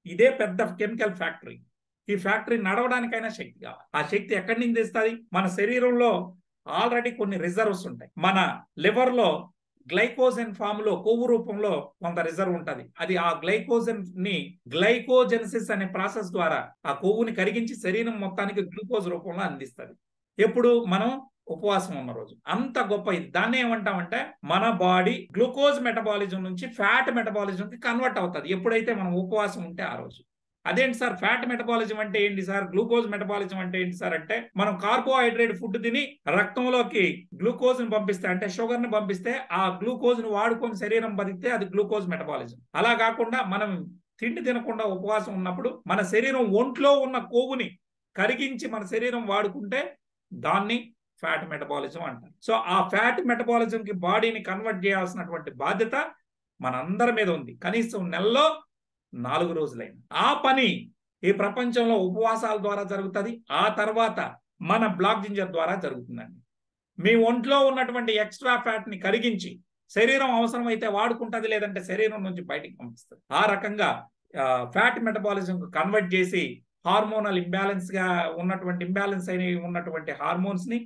ఇదే పెద్ద కెమికల్ ఫ్యాక్టరీ. ఈ ఫ్యాక్టరీ నడవడానికైనా శక్తి కావాలి. ఆ శక్తి ఎక్కడి నుంచి తెస్తుంది? మన శరీరంలో ఆల్రెడీ కొన్ని రిజర్వ్స్ ఉంటాయి. మన లివర్ లో గ్లైకోజన్ ఫామ్ లో, కొవ్వు రూపంలో కొంత రిజర్వ్ ఉంటుంది. అది ఆ గ్లైకోజన్ ని గ్లైకోజెనసిస్ అనే ప్రాసెస్ ద్వారా ఆ కొవ్వుని కరిగించి శరీరం మొత్తానికి గ్లూకోజ్ రూపంలో అందిస్తుంది. ఎప్పుడు? మనం ఉపవాసం ఉన్న రోజు. అంత గొప్ప ఇది. దాన్ని ఏమంటామంటే మన బాడీ గ్లూకోజ్ మెటబాలిజం నుంచి ఫ్యాట్ మెటబాలిజం కి కన్వర్ట్ అవుతుంది ఎప్పుడైతే మనం ఉపవాసం ఉంటే ఆ రోజు. అదేంటి సార్ ఫ్యాట్ మెటబాలిజం అంటే ఏంటి సార్, గ్లూకోజ్ మెటబాలిజం అంటే ఏంటి సార్ అంటే, మనం కార్బోహైడ్రేట్ ఫుడ్ తిని రక్తంలోకి గ్లూకోజ్ ని పంపిస్తే, అంటే షుగర్ ని పంపిస్తే, ఆ గ్లూకోజ్ ని వాడుకొని శరీరం బతికితే అది గ్లూకోజ్ మెటబాలిజం. అలా కాకుండా మనం తిండి తినకుండా ఉపవాసం ఉన్నప్పుడు మన శరీరం ఒంట్లో ఉన్న కొవ్వుని కరిగించి మన శరీరం వాడుకుంటే దాన్ని ఫ్యాట్ మెటబాలిజం అంటారు. సో ఆ ఫ్యాట్ మెటబాలిజం కి బాడీని కన్వర్ట్ చేయాల్సినటువంటి బాధ్యత మనందరి మీద ఉంది. కనీసం నెలలో 4 రోజులైంది. ఆ పని ఈ ప్రపంచంలో ఉపవాసాల ద్వారా జరుగుతుంది. ఆ తర్వాత మన బ్లాక్ జింజర్ ద్వారా జరుగుతుందండి. మీ ఒంట్లో ఉన్నటువంటి ఎక్స్ట్రా ఫ్యాట్ ని కరిగించి శరీరం అవసరమైతే వాడుకుంటుంది, లేదంటే శరీరం నుంచి బయటికి పంపిస్తుంది. ఆ రకంగా ఫ్యాట్ మెటబాలిజం కన్వర్ట్ చేసి హార్మోనల్ ఇంబ్యాలెన్స్ గా ఇంబ్యాలెన్స్ అయిన ఉన్నటువంటి హార్మోన్స్ ని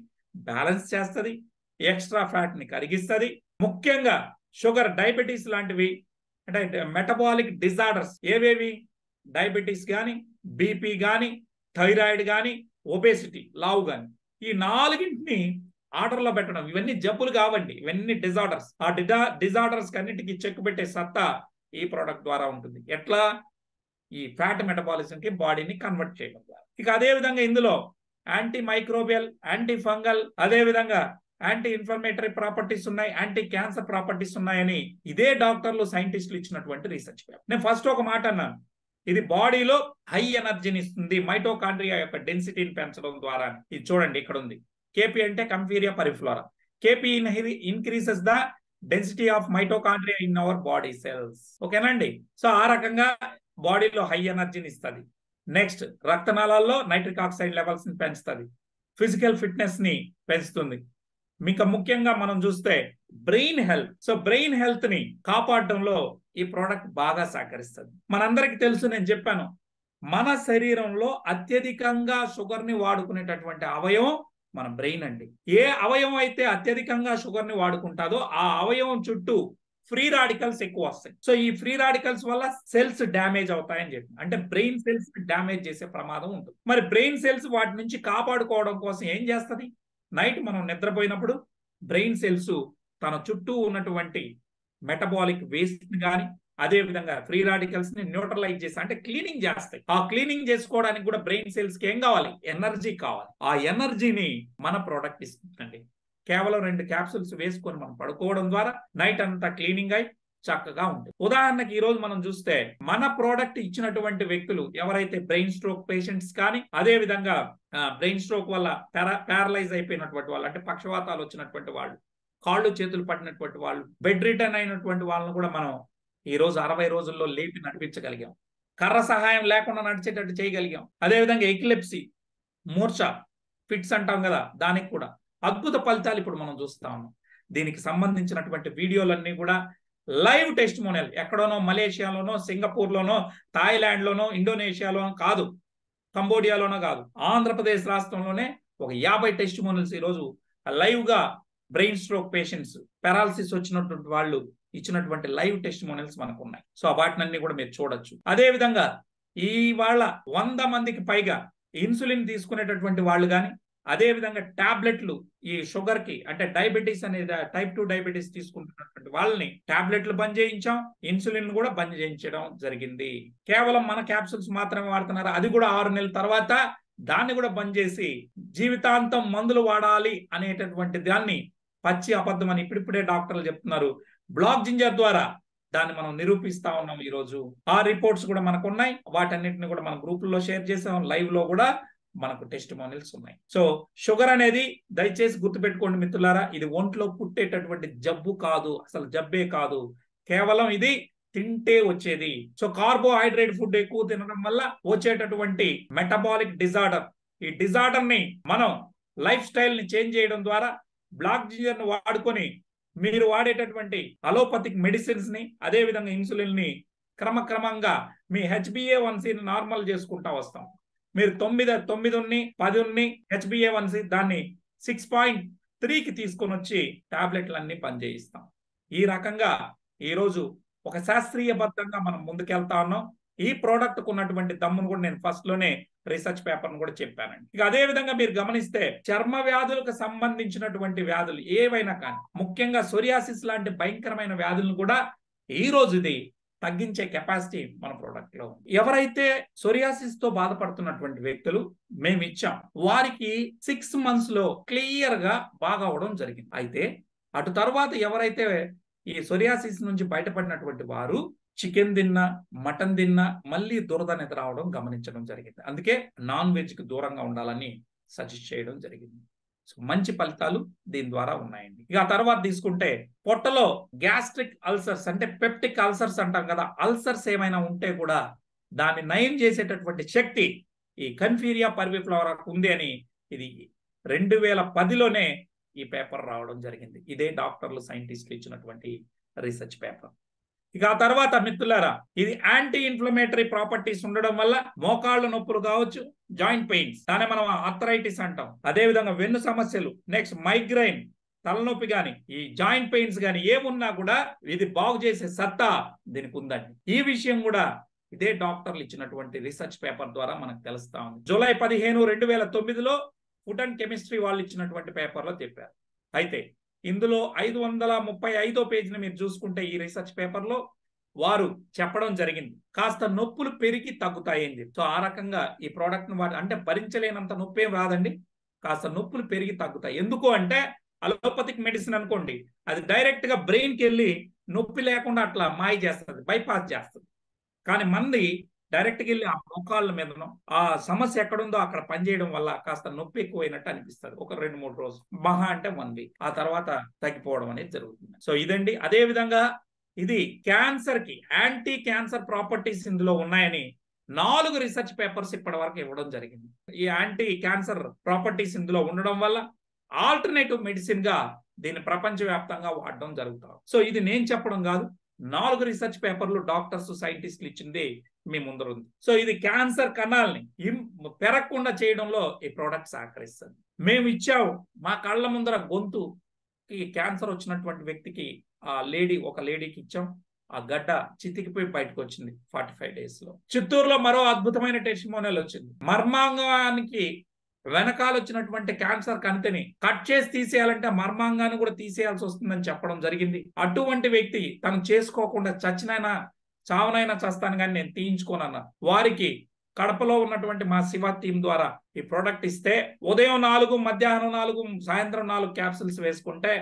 బ్యాలెన్స్ చేస్తుంది, ఎక్స్ట్రా ఫ్యాట్ ని కరిగిస్తుంది. ముఖ్యంగా షుగర్, డయాబెటీస్ లాంటివి అంటే మెటబాలిక్ డిజార్డర్స్ ఏవేవి, డయాబెటీస్ కానీ, బీపీ కానీ, థైరాయిడ్ కానీ, ఒబేసిటీ లావు కానీ, ఈ 4ంటిని ఆర్డర్లో పెట్టడం. ఇవన్నీ జబ్బులు కావండి, ఇవన్నీ డిజార్డర్స్. ఆ డిజార్డర్స్ అన్నిటికీ చెక్ పెట్టే సత్తా ఈ ప్రోడక్ట్ ద్వారా ఉంటుంది. ఎట్లా? ఈ ఫ్యాట్ మెటబాలిజం కి బాడీని కన్వర్ట్ చేయడం ద్వారా. ఇక అదే విధంగా ఇందులో యాంటీ మైక్రోబియల్, యాంటీ ఫంగల్, అదే విధంగా యాంటీ ఇన్ఫ్లమేటరీ ప్రాపర్టీస్ ఉన్నాయి, యాంటీ క్యాన్సర్ ప్రాపర్టీస్ ఉన్నాయని ఇదే డాక్టర్లు, సైంటిస్టులు ఇచ్చినటువంటి రీసెర్చ్ పేపర్. నేను ఫస్ట్ ఒక మాట అన్నాను, ఇది బాడీలో హై ఎనర్జీని ఇస్తుంది, మైటోకాండ్రియా యొక్క డెన్సిటీని పెంచడం ద్వారా. ఇది చూడండి, ఇక్కడ ఉంది. కేపీ అంటే Kaempferia parviflora. KP increases the density of mitochondria in our body cells. ఓకేనండి. సో ఆ రకంగా బాడీలో హై ఎనర్జీని ఇస్తుంది. నెక్స్ట్, రక్తనాళాల్లో నైట్రిక్ ఆక్సైడ్ లెవెల్స్ ని పెంచుతుంది, ఫిజికల్ ఫిట్నెస్ ని పెంచుతుంది. మీకు ముఖ్యంగా మనం చూస్తే brain health. So brain health ని కాపాడడంలో ఈ ప్రోడక్ట్ బాగా సహకరిస్తుంది. మనందరికి తెలుసు, నేను చెప్పాను, మన శరీరంలో అత్యధికంగా షుగర్ ని వాడుకునేటటువంటి అవయవం మన బ్రెయిన్ అండి. ఏ అవయవం అయితే అత్యధికంగా షుగర్ ని వాడుకుంటాదో ఆ అవయవం చుట్టూ ఫ్రీ రాడికల్స్ ఎక్కువ వస్తాయి. సో ఈ ఫ్రీ రాడికల్స్ వల్ల సెల్స్ డ్యామేజ్ అవుతాయని చెప్పి, అంటే బ్రెయిన్ సెల్స్ డ్యామేజ్ చేసే ప్రమాదం ఉంటుంది. మరి బ్రెయిన్ సెల్స్ వాటి నుంచి కాపాడుకోవడం కోసం ఏం చేస్తుంది? నైట్ మనం నిద్రపోయినప్పుడు బ్రెయిన్ సెల్స్ తన చుట్టూ ఉన్నటువంటి మెటబాలిక్ వేస్ట్ ని కానీ, అదే విధంగా ఫ్రీ రాడికల్స్ ని న్యూట్రలైజ్ చేసి, అంటే క్లీనింగ్ చేస్తాయి. ఆ క్లీనింగ్ చేసుకోవడానికి కూడా బ్రెయిన్ సెల్స్ కి ఏం కావాలి? ఎనర్జీ కావాలి. ఆ ఎనర్జీని మన ప్రోడక్ట్ ఇస్తుందండి. కేవలం 2 క్యాప్సూల్స్ వేసుకొని మనం పడుకోవడం ద్వారా నైట్ అంతా క్లీనింగ్ అయి చక్కగా ఉంటుంది. ఉదాహరణకి ఈ రోజు మనం చూస్తే మన ప్రోడక్ట్ ఇచ్చినటువంటి వ్యక్తులు ఎవరైతే బ్రెయిన్ స్ట్రోక్ పేషెంట్స్ కానీ, అదే విధంగా బ్రెయిన్ స్ట్రోక్ వల్ల ప్యారలైజ్ అయిపోయినటువంటి వాళ్ళు, అంటే పక్షవాతాలు వచ్చినటువంటి వాళ్ళు, కాళ్ళు చేతులు పట్టినటువంటి వాళ్ళు, బెడ్ రిటర్న్ అయినటువంటి వాళ్ళని కూడా మనం ఈ రోజు 60 రోజుల్లో లేపి నడిపించగలిగాం. కర్ర సహాయం లేకుండా నడిచేటట్టు చేయగలిగాం. అదేవిధంగా ఎపిలెప్సీ, మూర్ఛ, ఫిట్స్ అంటాం కదా, దానికి కూడా అద్భుత ఫలితాలు ఇప్పుడు మనం చూస్తా ఉన్నాం. దీనికి సంబంధించినటువంటి వీడియోలన్నీ కూడా లైవ్ టెస్టిమోనియల్, ఎక్కడోనో మలేషియాలోనో, సింగపూర్లోనో, థాయిలాండ్లోనో, ఇండోనేషియాలోనో కాదు, కంబోడియాలోనో కాదు, ఆంధ్రప్రదేశ్ రాష్ట్రంలోనే ఒక 50 టెస్టిమోనియల్స్ ఈరోజు లైవ్ గా బ్రెయిన్ స్ట్రోక్ పేషెంట్స్, పెరాలసిస్ వచ్చినటువంటి వాళ్ళు ఇచ్చినటువంటి లైవ్ టెస్టిమోనియల్స్ మనకు ఉన్నాయి. సో వాటినన్నీ కూడా మీరు చూడొచ్చు. అదే విధంగా ఈ వాళ్ళ 100 మందికి పైగా ఇన్సులిన్ తీసుకునేటటువంటి వాళ్ళు కానీ, అదే విధంగా టాబ్లెట్లు ఈ షుగర్ కి, అంటే డయాబెటీస్ అనేది టైప్ 2 డయాబెటీస్ తీసుకుంటున్నటువంటి వాళ్ళని టాబ్లెట్లు బంద్ చేయించాం, ఇన్సులిన్ కూడా బంద్ చేయించడం జరిగింది. కేవలం మన క్యాప్సూల్స్ మాత్రమే వాడుతున్నారు, అది కూడా 6 నెలల తర్వాత దాన్ని కూడా బంద్ చేసి జీవితాంతం మందులు వాడాలి అనేటటువంటి దాన్ని పచ్చి అబద్ధం అని ఇప్పుడిప్పుడే డాక్టర్లు చెప్తున్నారు. బ్లాక్ జింజర్ ద్వారా దాన్ని మనం నిరూపిస్తా ఉన్నాం. ఈ రోజు ఆ రిపోర్ట్స్ కూడా మనకు ఉన్నాయి. వాటన్నిటిని కూడా మనం గ్రూపుల్లో షేర్ చేసాం, లైవ్ లో కూడా మనకు టెస్టిమోనియల్స్ ఉన్నాయి. సో షుగర్ అనేది దయచేసి గుర్తుపెట్టుకోండి మిత్రులారా, ఇది ఒంట్లో పుట్టేటటువంటి జబ్బు కాదు, అసలు జబ్బే కాదు, కేవలం ఇది తింటే వచ్చేది. సో కార్బోహైడ్రేట్ ఫుడ్ ఎక్కువ తినడం వల్ల వచ్చేటటువంటి మెటబాలిక్ డిజార్డర్, ఈ డిజార్డర్ ని మనం లైఫ్ స్టైల్ ని చేంజ్ చేయడం ద్వారా బ్లాక్ జింజర్ ని వాడుకొని మీరు వాడేటటువంటి అలోపతిక్ మెడిసిన్స్ ని, అదే విధంగా ఇన్సులిన్ ని క్రమక్రమంగా మీ HbA1c ని నార్మల్ చేసుకుంటా వస్తాం. మీరు 9 ఉన్ని 10 ఉన్ని HbA1c దాన్ని 6.3కి తీసుకొని వచ్చి టాబ్లెట్లన్నీ పనిచేయిస్తాం. ఈ రకంగా ఈరోజు ఒక శాస్త్రీయబద్ధంగా మనం ముందుకెళ్తా ఉన్నాం. ఈ ప్రోడక్ట్ కు ఉన్నటువంటి దమ్మును కూడా నేను ఫస్ట్ లోనే రీసెర్చ్ పేపర్ ను కూడా చెప్పానండి. ఇక అదే విధంగా మీరు గమనిస్తే చర్మ వ్యాధులకు సంబంధించినటువంటి వ్యాధులు ఏవైనా కానీ, ముఖ్యంగా సోరియాసిస్ లాంటి భయంకరమైన వ్యాధులను కూడా ఈ రోజు ఇది తగ్గించే కెపాసిటీ మన ప్రోడక్ట్ లో. ఎవరైతే సోరియాసిస్ తో బాధపడుతున్నటువంటి వ్యక్తులు మేము ఇచ్చాం, వారికి 6 months లో క్లియర్ గా బాగా అవడం జరిగింది. అయితే అటు తర్వాత ఎవరైతే ఈ సోరియాసిస్ నుంచి బయటపడినటువంటి వారు చికెన్ తిన్నా, మటన్ తిన్నా మళ్ళీ దురద అనేది రావడం గమనించడం జరిగింది. అందుకే నాన్ వెజ్ కి దూరంగా ఉండాలని సజెస్ట్ చేయడం జరిగింది. సో మంచి ఫలితాలు దీని ద్వారా ఉన్నాయండి. ఇక ఆ తర్వాత తీసుకుంటే పొట్టలో గ్యాస్ట్రిక్ అల్సర్స్, అంటే పెప్టిక్ అల్సర్స్ అంటాం కదా, అల్సర్స్ ఏమైనా ఉంటే కూడా దాన్ని నయం చేసేటటువంటి శక్తి ఈ కన్ఫీరియా పర్విఫ్లోరా ఉంది అని ఇది 2010లోనే ఈ పేపర్ రావడం జరిగింది. ఇదే డాక్టర్లు సైంటిస్టులు ఇచ్చినటువంటి రీసెర్చ్ పేపర్. ఇక ఆ తర్వాత మిత్రులారా, ఇది యాంటీ ఇన్ఫ్లమేటరీ ప్రాపర్టీస్ ఉండడం వల్ల మోకాళ్ళ నొప్పులు కావచ్చు, జాయింట్ పెయిన్స్, దాన్ని మనం ఆర్థరైటిస్ అంటాం, అదే విధంగా వెన్ను సమస్యలు, నెక్స్ట్ మైగ్రైన్, తలనొప్పి గాని, ఈ జాయింట్ పెయిన్స్ గాని ఏమున్నా కూడా ఇది బాగు చేసే సత్తా దీనికి ఉందండి. ఈ విషయం కూడా ఇదే డాక్టర్లు ఇచ్చినటువంటి రీసెర్చ్ పేపర్ ద్వారా మనకు తెలుస్తా ఉంది. జూలై 15, 2009లో ఫుడ్ అండ్ కెమిస్ట్రీ వాళ్ళు ఇచ్చినటువంటి పేపర్లో చెప్పారు. అయితే ఇందులో 535వ పేజీని మీరు చూసుకుంటే ఈ రీసెర్చ్ పేపర్లో వారు చెప్పడం జరిగింది, కాస్త నొప్పులు పెరిగి తగ్గుతాయింది. సో ఆ రకంగా ఈ ప్రోడక్ట్ ను అంటే భరించలేనంత నొప్పి ఏం రాదండి, కాస్త నొప్పులు పెరిగి తగ్గుతాయి. ఎందుకు అంటే అలోపతిక్ మెడిసిన్ అనుకోండి, అది డైరెక్ట్ గా బ్రెయిన్ కి వెళ్ళి నొప్పి లేకుండా అట్లా మాయ చేస్తుంది, బైపాస్ చేస్తుంది. కానీ మంది డైరెక్ట్ గా వెళ్ళి ఆ మోకాళ్ళ మీదనో ఆ సమస్య ఎక్కడుందో అక్కడ పనిచేయడం వల్ల కాస్త నొప్పి ఎక్కువైనట్టు అనిపిస్తుంది. ఒక 2-3 రోజులు, మహా అంటే 1 వీక్, ఆ తర్వాత తగ్గిపోవడం అనేది జరుగుతుంది. సో ఇదండి. అదే విధంగా ఇది క్యాన్సర్ కి యాంటీ క్యాన్సర్ ప్రాపర్టీస్ ఇందులో ఉన్నాయని 4 రీసెర్చ్ పేపర్స్ ఇప్పటి వరకు ఇవ్వడం జరిగింది. ఈ యాంటీ క్యాన్సర్ ప్రాపర్టీస్ ఇందులో ఉండడం వల్ల ఆల్టర్నేటివ్ మెడిసిన్ గా దీన్ని ప్రపంచవ్యాప్తంగా వాడడం జరుగుతాం. సో ఇది నేను చెప్పడం కాదు, 4 రీసెర్చ్ పేపర్లు డాక్టర్స్ సైంటిస్టులు ఇచ్చింది మీ ముందర ఉంది. సో ఇది క్యాన్సర్ కణాలని పెరగకుండా చేయడంలో ఈ ప్రోడక్ట్ సహకరిస్తుంది. మేము ఇచ్చాము, మా కళ్ళ ముందర గొంతు ఈ క్యాన్సర్ వచ్చినటువంటి వ్యక్తికి ఒక లేడీకి ఇచ్చాం, ఆ గడ్డ చితికిపోయి బయటకు వచ్చింది 45 days లో. చిత్తూరులో మరో అద్భుతమైన టెస్టిమోనియల్ వచ్చింది. మర్మాంగానికి వెనకాల వచ్చినటువంటి క్యాన్సర్ కణితిని కట్ చేసి తీసేయాలంటే మర్మాంగాన్ని కూడా తీసేయాల్సి వస్తుందని చెప్పడం జరిగింది. అటువంటి వ్యక్తి తను చేసుకోకుండా చావనైనా చస్తాను కానీ నేను తీయించుకోనన్నా వారికి కడపలో ఉన్నటువంటి మా శివ టీం ద్వారా ఈ ప్రోడక్ట్ ఇస్తే ఉదయం 4, మధ్యాహ్నం 4, సాయంత్రం 4 క్యాప్సిల్స్ వేసుకుంటే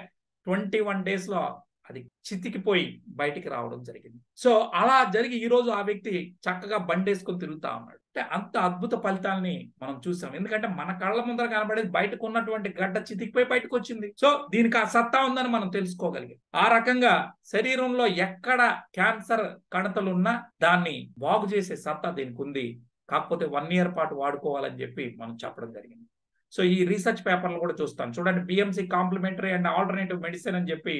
21 days లో అది చితికిపోయి బయటికి రావడం జరిగింది. సో అలా జరిగి ఈ రోజు ఆ వ్యక్తి చక్కగా బండేసుకొని తిరుగుతా ఉన్నాడు. అంటే అంత అద్భుత ఫలితాలని మనం చూసాం. ఎందుకంటే మన కళ్ళ ముందర కనబడేది బయటకు ఉన్నటువంటి గడ్డ చితికిపోయి బయటకు వచ్చింది. సో దీనికి ఆ సత్తా ఉందని మనం తెలుసుకోగలిగాం. ఆ రకంగా శరీరంలో ఎక్కడ క్యాన్సర్ కణతలు ఉన్నా దాన్ని బాగు చేసే సత్తా దీనికి ఉంది. కాకపోతే 1 year పాటు వాడుకోవాలని చెప్పి మనం చెప్పడం జరిగింది. సో ఈ రీసెర్చ్ పేపర్లు కూడా చూస్తాను చూడండి. BMC complementary and alternative medicine అని చెప్పి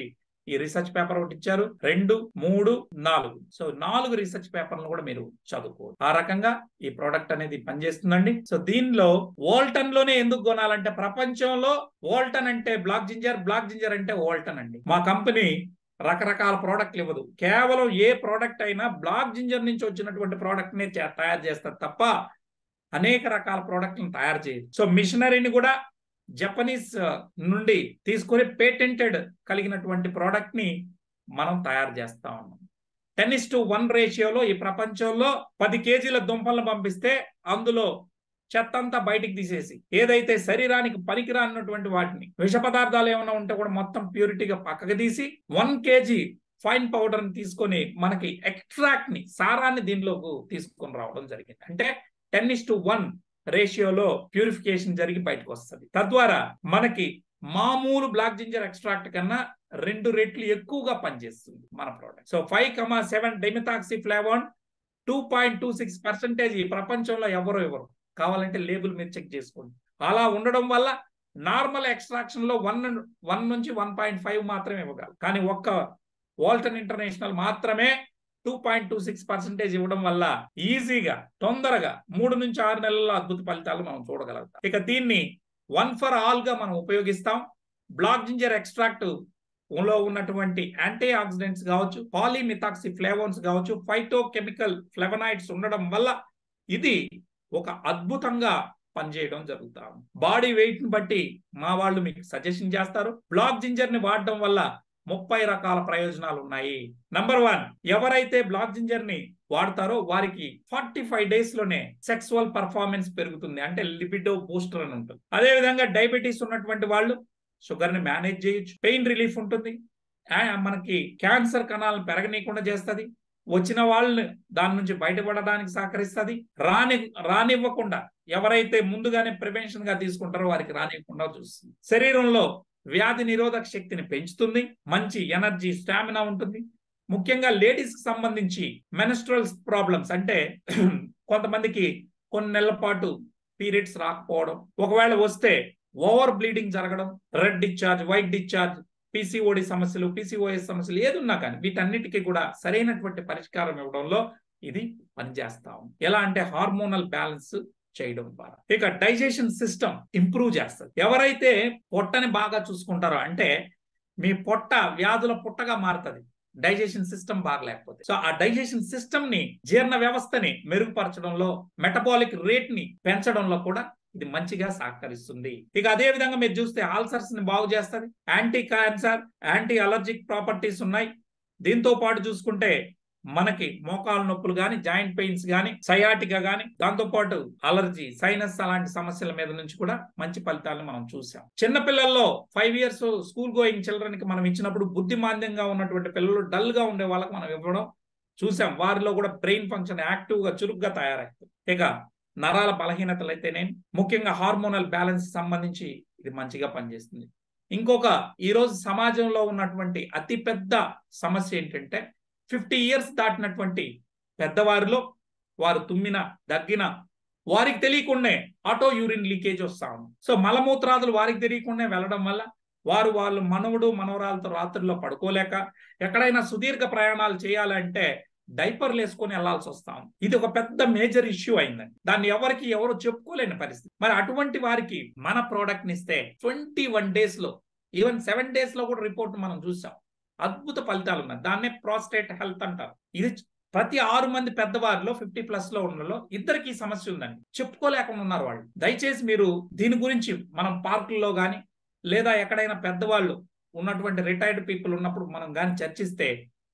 ఈ రీసెర్చ్ పేపర్ ఒకటి ఇచ్చారు. 2, 3, 4. సో 4 రీసెర్చ్ పేపర్లను కూడా మీరు చదువుకోవచ్చు. ఆ రకంగా ఈ ప్రోడక్ట్ అనేది పనిచేస్తుందండి. సో దీనిలో వోల్టన్ లోనే ఎందుకు కొనాలంటే ప్రపంచంలో వోల్టన్ అంటే బ్లాక్ జింజర్ అంటే వోల్టన్ అండి. మా కంపెనీ రకరకాల ప్రోడక్ట్లు ఇవ్వదు. కేవలం ఏ ప్రోడక్ట్ అయినా బ్లాక్ జింజర్ నుంచి వచ్చినటువంటి ప్రోడక్ట్ ని తయారు చేస్తారు తప్ప అనేక రకాల ప్రోడక్ట్లను తయారు చేయదు. సో మిషనరీని కూడా జపనీస్ నుండి తీసుకొని పేటెంటెడ్ కలిగినటువంటి ప్రోడక్ట్ ని మనం తయారు చేస్తా ఉన్నాం. 10:1 రేషియోలో ఈ ప్రపంచంలో 10 kgs దుంపలను పంపిస్తే అందులో చెత్తంతా బయటికి తీసేసి ఏదైతే శరీరానికి పనికిరానటువంటి వాటిని విష పదార్థాలు ఏమైనా ఉంటే కూడా మొత్తం ప్యూరిటీగా పక్కకు తీసి 1 kg ఫైన్ పౌడర్ ని తీసుకొని మనకి ఎక్స్ట్రాక్ట్ ని సారాన్ని దీనిలోకి తీసుకొని రావడం జరిగింది. అంటే 10:1 రేషియోలో ప్యూరిఫికేషన్ జరిగి బయటకు వస్తుంది. తద్వారా మనకి మామూలు బ్లాక్ జింజర్ ఎక్స్ట్రాక్ట్ కన్నా 2 రెట్లు ఎక్కువగా పనిచేస్తుంది మన ప్రోడక్ట్. సో 5,7 డైమెథాక్సిఫ్లావోన్ 2.26% ఈ ప్రపంచంలో ఎవరు కావాలంటే లేబుల్ మీరు చెక్ చేసుకోండి. అలా ఉండడం వల్ల నార్మల్ ఎక్స్ట్రాక్షన్ లో 1 నుంచి 1.5 మాత్రమే ఇవ్వగలరు. కానీ ఒక్క వోల్టన్ ఇంటర్నేషనల్ మాత్రమే 2.26% ఇవ్వడం వల్ల ఈజీగా తొందరగా 3 నుంచి 6 నెలల్లో అద్భుత ఫలితాలు మనం చూడగలుగుతాం. ఇక దీన్ని 1 for all గా మనం ఉపయోగిస్తాం. బ్లాక్ జింజర్ ఎక్స్ట్రాక్ట్ లో ఉన్నటువంటి యాంటీ ఆక్సిడెంట్స్ కావచ్చు, పాలీమిథాక్సిఫ్లావోన్స్ కావచ్చు, ఫైటోకెమికల్ ఫ్లెవనాయిడ్స్ ఉండడం వల్ల ఇది ఒక అద్భుతంగా పనిచేయడం జరుగుతాం. బాడీ వెయిట్ ని బట్టి మా వాళ్ళు మీకు సజెషన్ చేస్తారు. బ్లాక్ జింజర్ ని వాడడం వల్ల 30 రకాల ప్రయోజనాలు ఉన్నాయి. నంబర్ 1, ఎవరైతే బ్లాక్ జింజర్ ని వాడతారో వారికి 45 days లోనే సెక్సువల్ పర్ఫార్మెన్స్ పెరుగుతుంది. అంటే లిబిడో బూస్టర్ అని ఉంటుంది. అదే విధంగా డయాబెటీస్ ఉన్నటువంటి వాళ్ళు షుగర్ ని మేనేజ్ చేయొచ్చు. పెయిన్ రిలీఫ్ ఉంటుంది. మనకి క్యాన్సర్ కణాలను పెరగనీయకుండా చేస్తుంది. వచ్చిన వాళ్ళని దాని నుంచి బయటపడడానికి సహకరిస్తుంది. రానివ్వకుండా ఎవరైతే ముందుగానే ప్రివెన్షన్ గా తీసుకుంటారో వారికి రానివ్వకుండా చూస్తుంది. శరీరంలో వ్యాధి నిరోధక శక్తిని పెంచుతుంది. మంచి ఎనర్జీ, స్టామినా ఉంటుంది. ముఖ్యంగా లేడీస్ కి సంబంధించి మెన్స్ట్రువల్ ప్రాబ్లమ్స్ అంటే కొంతమందికి కొన్ని నెలల పాటు పీరియడ్స్ రాకపోవడం, ఒకవేళ వస్తే ఓవర్ బ్లీడింగ్ జరగడం, red discharge, white discharge, PCOD సమస్యలు, పిసిఓఎస్ సమస్యలు ఏదున్నా కానీ వీటన్నిటికీ కూడా సరైనటువంటి పరిష్కారం ఇవ్వడంలో ఇది పనిచేస్తాం. ఎలా అంటే హార్మోనల్ బ్యాలెన్స్ చేయడం ద్వారా. ఇక డైజెషన్ సిస్టమ్ ఇంప్రూవ్ చేస్తుంది. ఎవరైతే పొట్టని బాగా చూసుకుంటారో, అంటే మీ పొట్ట వ్యాధుల పుట్టగా మారుతుంది డైజెషన్ సిస్టమ్ బాగలేకపోతే. సో ఆ డైజెషన్ సిస్టమ్ ని, జీర్ణ వ్యవస్థని మెరుగుపరచడంలో, మెటబాలిక్ రేట్ ని పెంచడంలో కూడా ఇది మంచిగా సహకరిస్తుంది. ఇక అదే విధంగా మీరు చూస్తే ఆల్సర్స్ ని బాగు చేస్తుంది. Anti cancer, anti allergic properties ఉన్నాయి. దీంతో పాటు చూసుకుంటే మనకి మోకాలు నొప్పులు కానీ, జాయింట్ పెయిన్స్ కానీ, సయాటికా కానీ, దాంతో పాటు అలర్జీ, సైనస్ అలాంటి సమస్యల మీద నుంచి కూడా మంచి ఫలితాలను మనం చూసాం. చిన్నపిల్లల్లో 5 years స్కూల్ గోయింగ్ చిల్డ్రన్ కి మనం ఇచ్చినప్పుడు బుద్ధిమాంద్యంగా ఉన్నటువంటి పిల్లలు, డల్ గా ఉండే వాళ్ళకి మనం ఇవ్వడం చూసాం. వారిలో కూడా బ్రెయిన్ ఫంక్షన్ యాక్టివ్ గా, చురుగ్గా తయారవుతుంది. ఇక నరాల బలహీనతలు అయితేనే, ముఖ్యంగా హార్మోనల్ బ్యాలెన్స్ సంబంధించి ఇది మంచిగా పనిచేస్తుంది. ఇంకొక ఈరోజు సమాజంలో ఉన్నటువంటి అతిపెద్ద సమస్య ఏంటంటే 50 years దాటినటువంటి పెద్దవారిలో వారు తుమ్మిన, దగ్గిన వారికి తెలియకుండానే ఆటో యూరిన్ లీకేజ్ వస్తా ఉంది. సో మలమూత్రాదులు వారికి తెలియకుండా వెళ్ళడం వల్ల వాళ్ళు మనవడు మనవరాలతో రాత్రిలో పడుకోలేక, ఎక్కడైనా సుదీర్ఘ ప్రయాణాలు చేయాలంటే డైపర్లు వేసుకొని వెళ్లాల్సి వస్తాం. ఇది ఒక పెద్ద మేజర్ ఇష్యూ అయిందండి. దాన్ని ఎవరు చెప్పుకోలేని పరిస్థితి. మరి అటువంటి వారికి మన ప్రోడక్ట్ ని ఇస్తే 21 days లో, ఈవెన్ 7 days లో కూడా రిపోర్ట్ మనం చూసాం. అద్భుత ఫలితాలు ఉన్నాయి. దాన్నే ప్రాస్టేట్ హెల్త్ అంటారు. ఇది ప్రతి 6 మంది పెద్దవారిలో 50+ లో ఉన్నలో ఇద్దరికి సమస్య ఉందండి. చెప్పుకోలేకుండా ఉన్నారు వాళ్ళు. దయచేసి మీరు దీని గురించి మనం పార్కుల్లో కానీ, లేదా ఎక్కడైనా పెద్దవాళ్ళు ఉన్నటువంటి రిటైర్డ్ పీపుల్ ఉన్నప్పుడు మనం కానీ చర్చిస్తే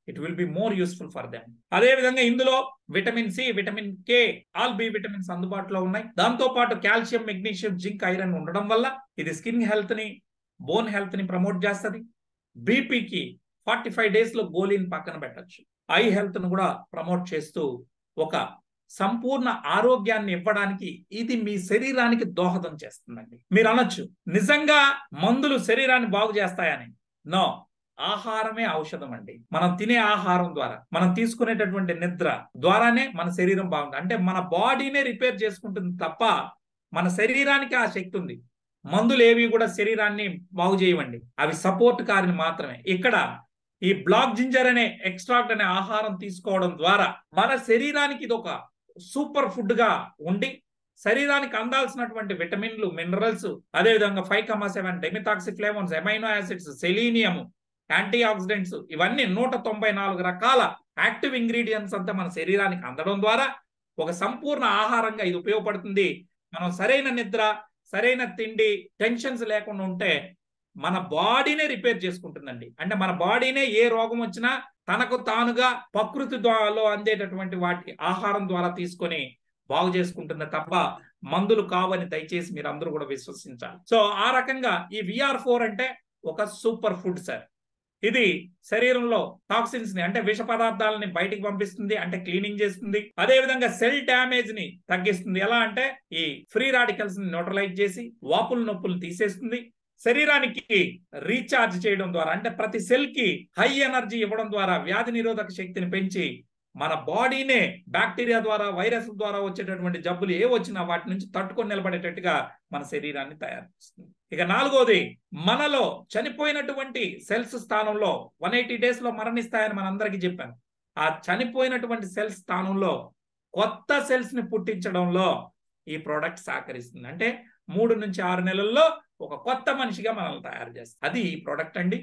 it will be more useful for them. అదే విధంగా ఇందులో vitamin C, vitamin K, all B vitamins అందుబాటులో ఉన్నాయి. దాంతో పాటు కాల్షియం, మెగ్నీషియం, జింక్, ఐరన్ ఉండడం వల్ల ఇది స్కిన్ హెల్త్ ని, బోన్ హెల్త్ ని ప్రమోట్ చేస్తుంది. బీపీకి 45 days లో గోళీని పక్కన పెట్టచ్చు. ఐ హెల్త్ ను కూడా ప్రమోట్ చేస్తూ ఒక సంపూర్ణ ఆరోగ్యాన్ని ఇవ్వడానికి ఇది మీ శరీరానికి దోహదం చేస్తుందండి. మీరు అనొచ్చు, నిజంగా మందులు శరీరాన్ని బాగు చేస్తాయని. నో, ఆహారమే ఔషధం అండి. మనం తినే ఆహారం ద్వారా, మనం తీసుకునేటటువంటి నిద్ర ద్వారానే మన శరీరం బాగుంటుంది. అంటే మన బాడీనే రిపేర్ చేసుకుంటుంది తప్ప మన శరీరానికి ఆ శక్తి ఉంది. మందులు ఏవి కూడా శరీరాన్ని బాగు చేయవండి, అవి సపోర్ట్ కారణి మాత్రమే. ఇక్కడ ఈ బ్లాక్ జింజర్ అనే ఎక్స్ట్రాక్ట్ అనే ఆహారం తీసుకోవడం ద్వారా మన శరీరానికి ఇది ఒక సూపర్ ఫుడ్ గా ఉండి, శరీరానికి అందాల్సినటువంటి విటమిన్లు, మినరల్స్, అదేవిధంగా 5,7 demethoxyflavones, amino acids, selenium, antioxidants, ఇవన్నీ 194 రకాల యాక్టివ్ ఇంగ్రీడియంట్స్ అంతా మన శరీరానికి అందడం ద్వారా ఒక సంపూర్ణ ఆహారంగా ఇది ఉపయోగపడుతుంది. మనం సరైన నిద్ర, సరైన తిండి, టెన్షన్స్ లేకుండా ఉంటే మన బాడీనే రిపేర్ చేసుకుంటుందండి. అంటే మన బాడీనే ఏ రోగం వచ్చినా తనకు తానుగా ప్రకృతి ద్వారా అందేటటువంటి వాటి ఆహారం ద్వారా తీసుకొని బాగు చేసుకుంటుంది తప్ప మందులు కావని దయచేసి మీరు అందరూ కూడా విశ్వసించాలి. సో ఆ రకంగా ఈ VR4 అంటే ఒక సూపర్ ఫుడ్ సార్. ఇది శరీరంలో టాక్సిన్స్ ని, అంటే విష పదార్థాలని బయటికి పంపిస్తుంది, అంటే క్లీనింగ్ చేస్తుంది. అదే విధంగా సెల్ డ్యామేజ్ ని తగ్గిస్తుంది. ఎలా అంటే ఈ ఫ్రీ రాడికల్స్ ని న్యూట్రలైజ్ చేసి వాపులు నొప్పులు తీసేస్తుంది. శరీరానికి రీఛార్జ్ చేయడం ద్వారా, అంటే ప్రతి సెల్ కి హై ఎనర్జీ ఇవ్వడం ద్వారా వ్యాధి నిరోధక శక్తిని పెంచి మన బాడీనే బ్యాక్టీరియా ద్వారా, వైరస్ ద్వారా వచ్చేటటువంటి జబ్బులు ఏ వచ్చినా వాటి నుంచి తట్టుకొని నిలబడేటట్టుగా మన శరీరాన్ని తయారు చేస్తుంది. ఇక 4వది, మనలో చనిపోయినటువంటి సెల్స్ స్థానంలో 180 days లో మరణిస్తాయని మనందరికీ చెప్పాను. ఆ చనిపోయినటువంటి సెల్స్ స్థానంలో కొత్త సెల్స్ ని పుట్టించడంలో ఈ ప్రోడక్ట్ సహకరిస్తుంది. అంటే 3 నుంచి 6 నెలల్లో ఒక కొత్త మనిషిగా మనల్ని తయారు చేస్తుంది. అది ఈ ప్రోడక్ట్ అండి.